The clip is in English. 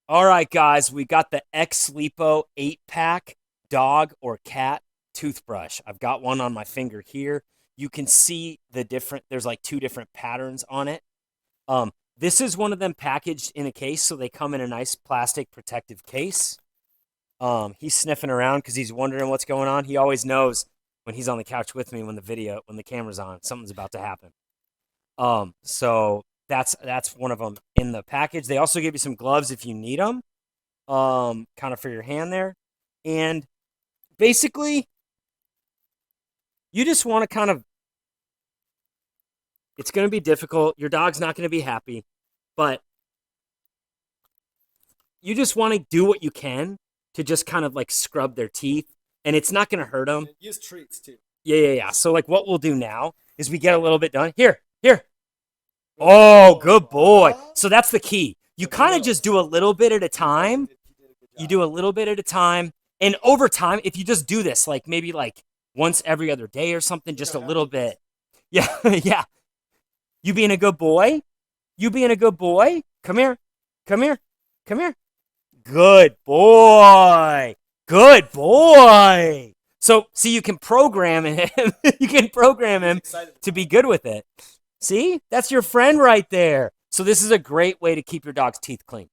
All right, guys, we got the EXLIPO 8-pack dog or cat toothbrush. I've got one on my finger here. You can see the different, there's like two different patterns on it. This is one of them packaged in a case, so they come in a nice plastic protective case. He's sniffing around because he's wondering what's going on. He always knows when he's on the couch with me when the camera's on, something's about to happen. So that's one of them in the package. They also give you some gloves if you need them, kind of for your hand there. And basically, you just want to kind of, it's going to be difficult. Your dog's not going to be happy, but you just want to do what you can to just kind of like scrub their teeth, and it's not going to hurt them. Use treats too. Yeah. So like what we'll do now is we get a little bit done. Here. Oh, good boy. So that's the key. You kind of just do a little bit at a time. You do a little bit at a time. And over time, if you just do this, like maybe like once every other day or something, just a little bit. Yeah, yeah. You being a good boy? You being a good boy? Come here. Come here. Come here. Good boy. Good boy. So, see, you can program him. You can program him to be good with it. See? That's your friend right there. So this is a great way to keep your dog's teeth clean.